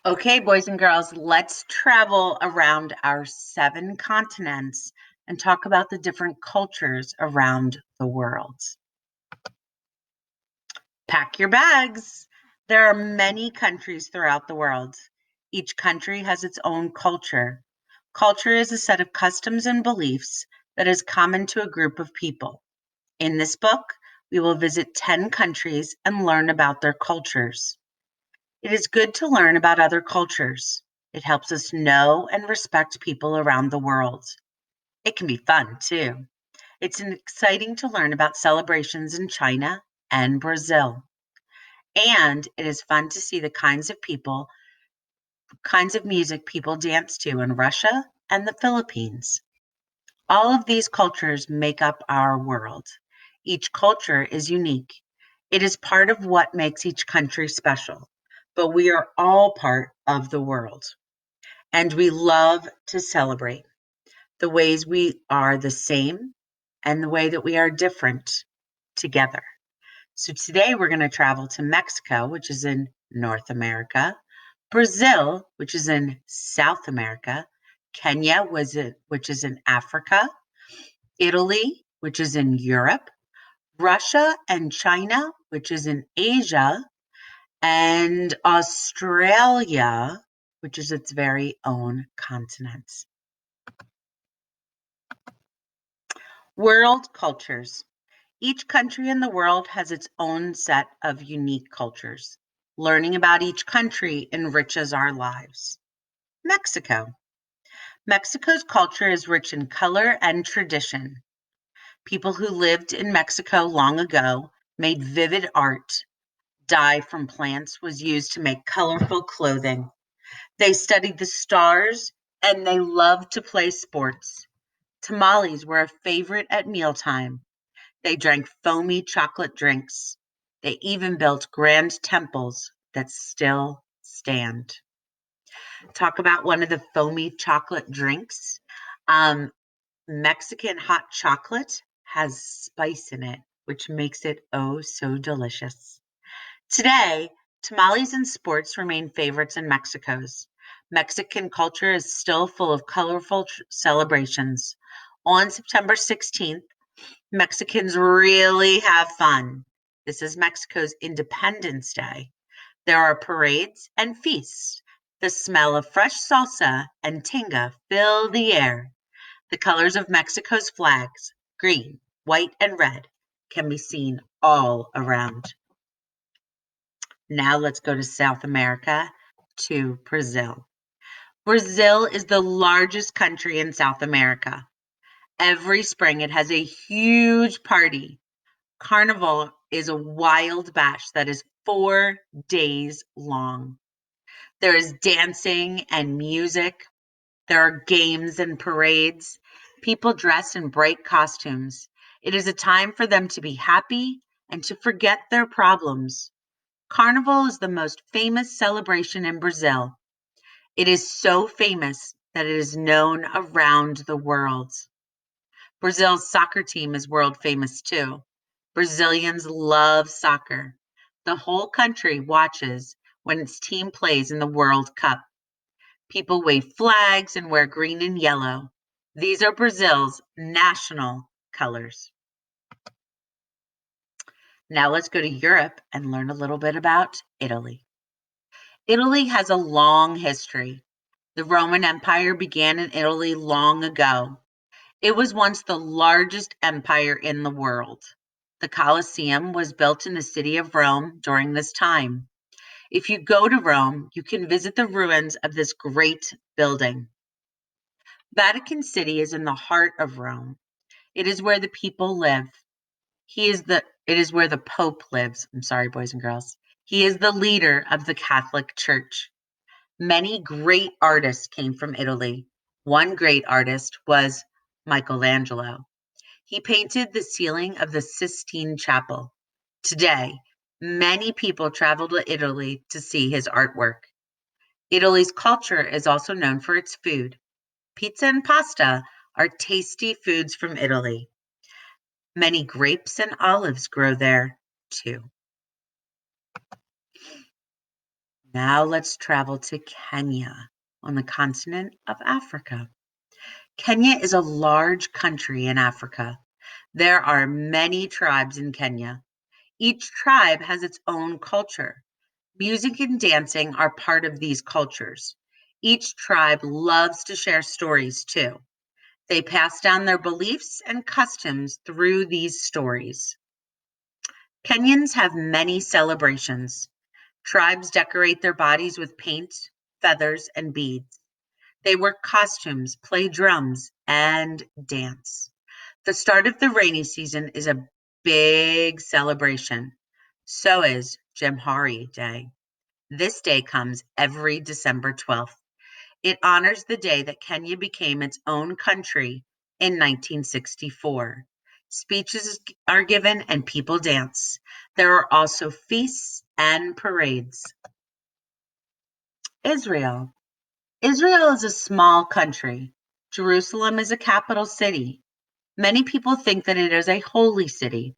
Okay, boys and girls, let's travel around our 7 continents and talk about the different cultures around the world. Pack your bags. There are many countries throughout the world. Each country has its own culture. Culture is a set of customs and beliefs that is common to a group of people. In this book, we will visit 10 countries and learn about their cultures. It is good to learn about other cultures. It helps us know and respect people around the world. It can be fun too. It's exciting to learn about celebrations in China and Brazil. And it is fun to see the kinds of music people dance to in Russia and the Philippines. All of these cultures make up our world. Each culture is unique. It is part of what makes each country special, but we are all part of the world. And we love to celebrate the ways we are the same and the way that we are different together. So today we're going to travel to Mexico, which is in North America, Brazil, which is in South America, Kenya, which is in Africa, Italy, which is in Europe, Russia and China, which is in Asia, and Australia, which is its very own continent. World cultures. Each country in the world has its own set of unique cultures. Learning about each country enriches our lives. Mexico. Mexico's culture is rich in color and tradition. People who lived in Mexico long ago made vivid art. Dye from plants was used to make colorful clothing. They studied the stars and they loved to play sports. Tamales were a favorite at mealtime. They drank foamy chocolate drinks. They even built grand temples that still stand. Talk about one of the foamy chocolate drinks. Um, Mexican hot chocolate has spice in it, which makes it oh so delicious. Today, tamales and sports remain favorites in Mexico's. Mexican culture is still full of colorful celebrations. On September 16th, Mexicans really have fun. This is Mexico's Independence Day. There are parades and feasts. The smell of fresh salsa and tinga fill the air. The colors of Mexico's flags, green, white, and red, can be seen all around. Now let's go to South America, to Brazil. Brazil is the largest country in South America. Every spring, it has a huge party. Carnival is a wild bash that is 4 days long. There is dancing and music. There are games and parades. People dress in bright costumes. It is a time for them to be happy and to forget their problems. Carnival is the most famous celebration in Brazil. It is so famous that it is known around the world. Brazil's soccer team is world famous too. Brazilians love soccer. The whole country watches when its team plays in the World Cup. People wave flags and wear green and yellow. These are Brazil's national colors. Now let's go to Europe and learn a little bit about Italy. Italy has a long history. The Roman Empire began in Italy long ago. It was once the largest empire in the world. The Colosseum was built in the city of Rome during this time. If you go to Rome, you can visit the ruins of this great building. Vatican City is in the heart of Rome. It is where the people live. It is where the Pope lives. I'm sorry, boys and girls. He is the leader of the Catholic Church. Many great artists came from Italy. One great artist was Michelangelo. He painted the ceiling of the Sistine Chapel. Today, many people travel to Italy to see his artwork. Italy's culture is also known for its food. Pizza and pasta are tasty foods from Italy. Many grapes and olives grow there too. Now let's travel to Kenya on the continent of Africa. Kenya is a large country in Africa. There are many tribes in Kenya. Each tribe has its own culture. Music and dancing are part of these cultures. Each tribe loves to share stories too. They pass down their beliefs and customs through these stories. Kenyans have many celebrations. Tribes decorate their bodies with paint, feathers, and beads. They wear costumes, play drums, and dance. The start of the rainy season is a big celebration. So is Jamhuri Day. This day comes every December 12th. It honors the day that Kenya became its own country in 1964. Speeches are given and people dance. There are also feasts and parades. Israel. Israel is a small country. Jerusalem is a capital city. Many people think that it is a holy city.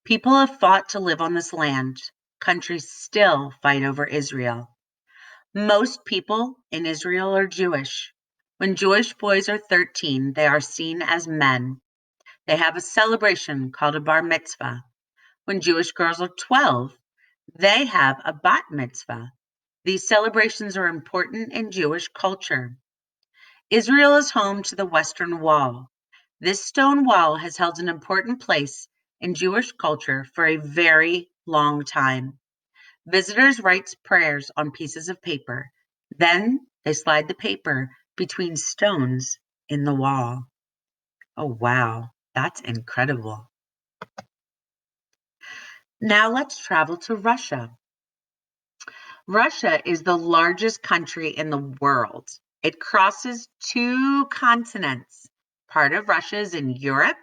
People have fought to live on this land. Countries still fight over Israel. Most people in Israel are Jewish. When Jewish boys are 13, they are seen as men. They have a celebration called a bar mitzvah. When Jewish girls are 12, they have a bat mitzvah. These celebrations are important in Jewish culture. Israel is home to the Western Wall. This stone wall has held an important place in Jewish culture for a very long time. Visitors write prayers on pieces of paper. Then they slide the paper between stones in the wall. Oh, wow, that's incredible. Now let's travel to Russia. Russia is the largest country in the world. It crosses two continents. Part of Russia is in Europe,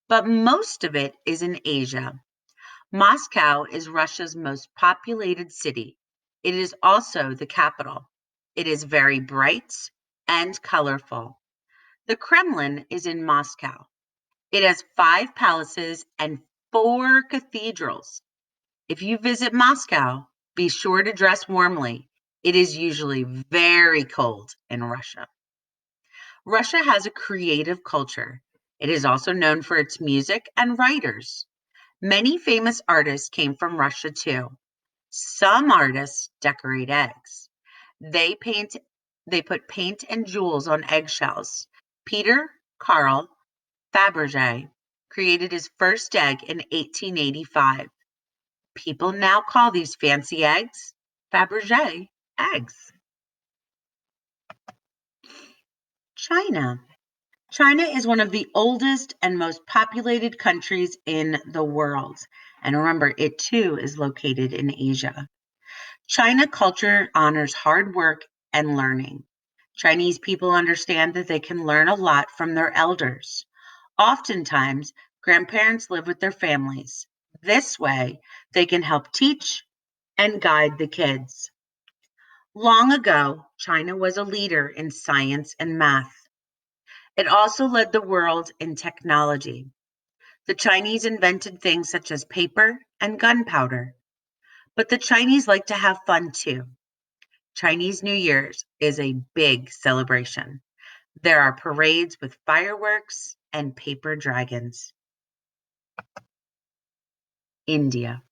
but most of it is in Asia. Moscow is Russia's most populated city. It is also the capital. It is very bright and colorful. The Kremlin is in Moscow. It has 5 palaces and 4 cathedrals. If you visit Moscow, be sure to dress warmly. It is usually very cold in Russia. Russia has a creative culture. It is also known for its music and writers. Many famous artists came from Russia too. Some artists decorate eggs. They paint they put paint and jewels on eggshells. Peter Carl Fabergé created his first egg in 1885. People now call these fancy eggs Fabergé eggs. China. China is one of the oldest and most populated countries in the world. And remember, it too is located in Asia. China culture honors hard work and learning. Chinese people understand that they can learn a lot from their elders. Oftentimes, grandparents live with their families. This way, they can help teach and guide the kids. Long ago, China was a leader in science and math. It also led the world in technology. The Chinese invented things such as paper and gunpowder. But the Chinese like to have fun too. Chinese New Year's is a big celebration. There are parades with fireworks and paper dragons. India.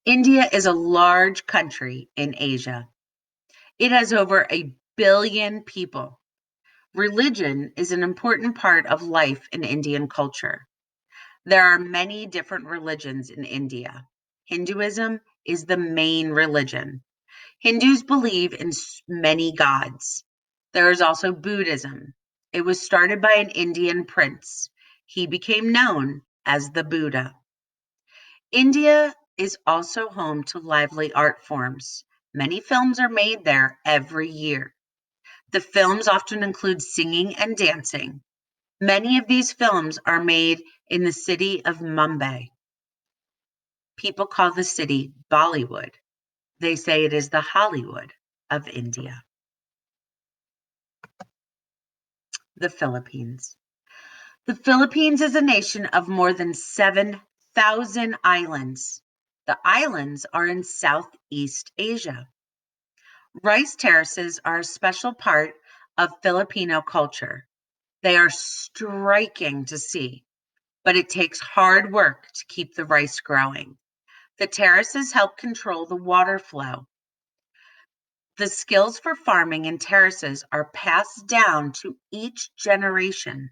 India is a large country in Asia. It has over 1 billion people. Religion is an important part of life in Indian culture. There are many different religions in India. Hinduism is the main religion. Hindus believe in many gods. There is also Buddhism. It was started by an Indian prince. He became known as the Buddha. India is also home to lively art forms. Many films are made there every year. The films often include singing and dancing. Many of these films are made in the city of Mumbai. People call the city Bollywood. They say it is the Hollywood of India. The Philippines. The Philippines is a nation of more than 7,000 islands. The islands are in Southeast Asia. Rice terraces are a special part of Filipino culture. They are striking to see, but it takes hard work to keep the rice growing. The terraces help control the water flow. The skills for farming and terraces are passed down to each generation.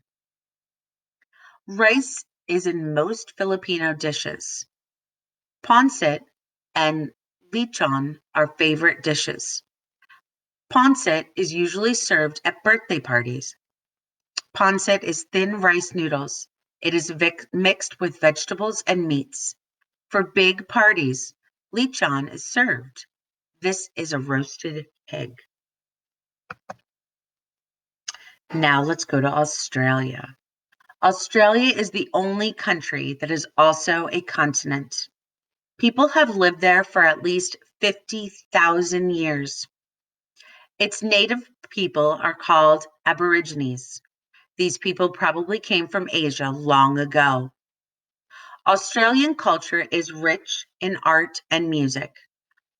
Rice is in most Filipino dishes. Pancit and lechon are favorite dishes. Pancit is usually served at birthday parties. Pancit is thin rice noodles. It is mixed with vegetables and meats. For big parties, lechon is served. This is a roasted pig. Now let's go to Australia. Australia is the only country that is also a continent. People have lived there for at least 50,000 years. Its native people are called Aborigines. These people probably came from Asia long ago. Australian culture is rich in art and music.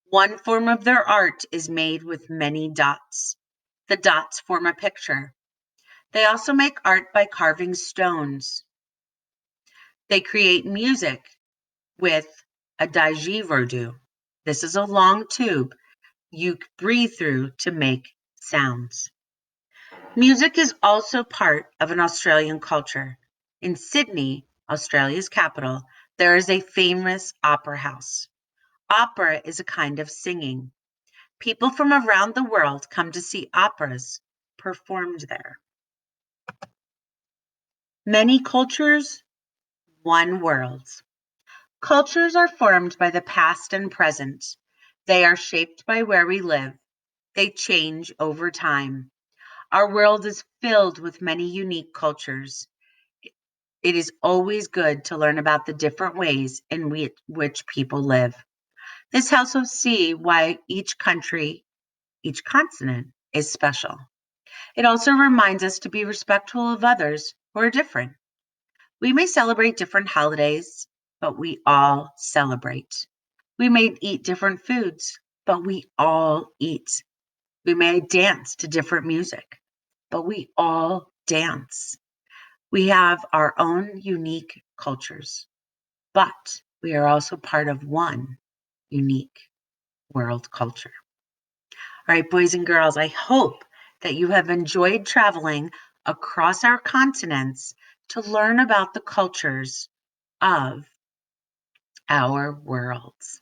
One form of their art is made with many dots. The dots form a picture. They also make art by carving stones. They create music with a didgeridoo. This is a long tube you breathe through to make sounds. Music is also part of an Australian culture. In Sydney, Australia's capital, there is a famous opera house. Opera is a kind of singing. People from around the world come to see operas performed there. Many cultures, one world. Cultures are formed by the past and present. They are shaped by where we live. They change over time. Our world is filled with many unique cultures. It is always good to learn about the different ways in which people live. This helps us see why each country, each continent is special. It also reminds us to be respectful of others who are different. We may celebrate different holidays, but we all celebrate. We may eat different foods, but we all eat. We may dance to different music, but we all dance. We have our own unique cultures, but we are also part of one unique world culture. All right, boys and girls, I hope that you have enjoyed traveling across our continents to learn about the cultures of our worlds.